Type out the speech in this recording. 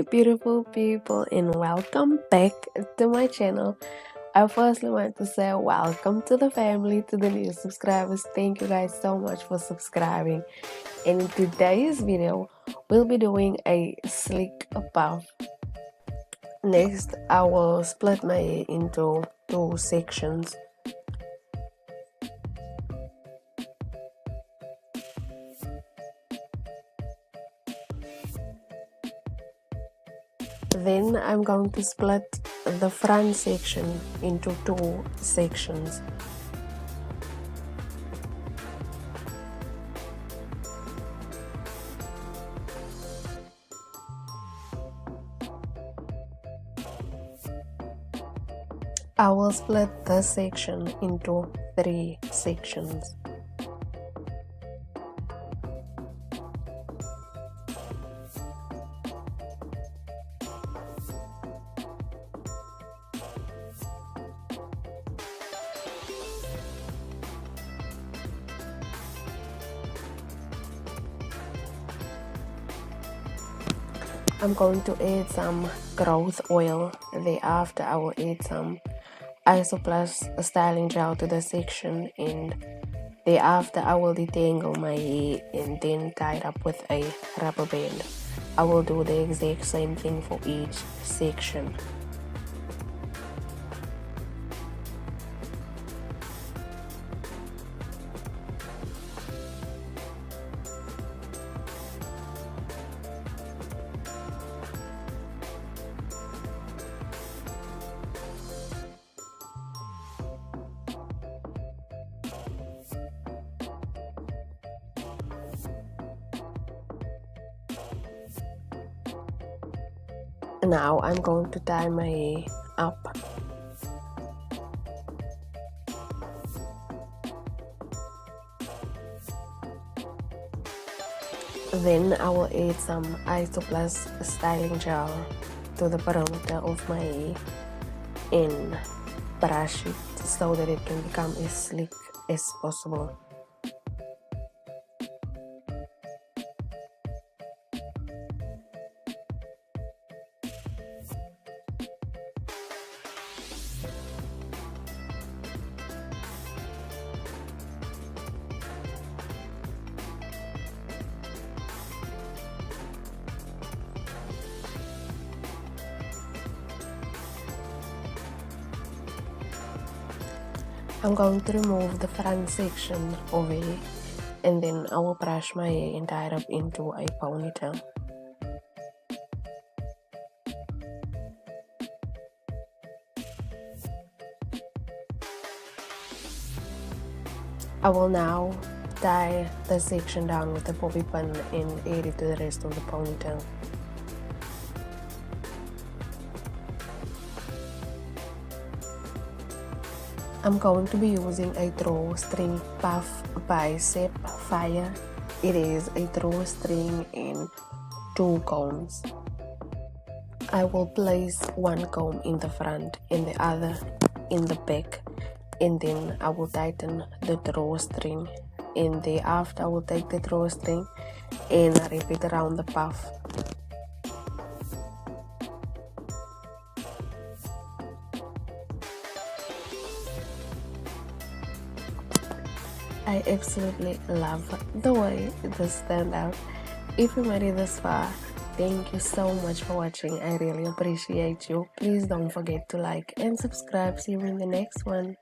beautiful people, and welcome back to my channel. I firstly want to say welcome to the family, to the new subscribers. Thank you guys so much for subscribing. And in today's video, we'll be doing a slick puff. Next, I will split my hair into two sections. Then I'm going to split the front section into two sections. I will split this section into three sections. I'm going to add some growth oil. Thereafter, I will add some Isoplus styling gel to the section, and thereafter I will detangle my hair and then tie it up with a rubber band. I will do the exact same thing for each section. Now I'm going to tie my hair up. Then I will add some Isoplus styling gel to the perimeter of my hair and brush it so that it can become as slick as possible. I'm going to remove the front section of it, and then I will brush my hair and tie it up into a ponytail. I will now tie the section down with a bobby pin and add it to the rest of the ponytail. I'm going to be using a drawstring puff by Fire. It is a drawstring and two combs. I will place one comb in the front and the other in the back, and then I will tighten the drawstring, and thereafter I will take the drawstring and wrap it around the puff. I absolutely love the way this turned out. If you made it this far, thank you so much for watching. I really appreciate you. Please don't forget to like and subscribe. See you in the next one.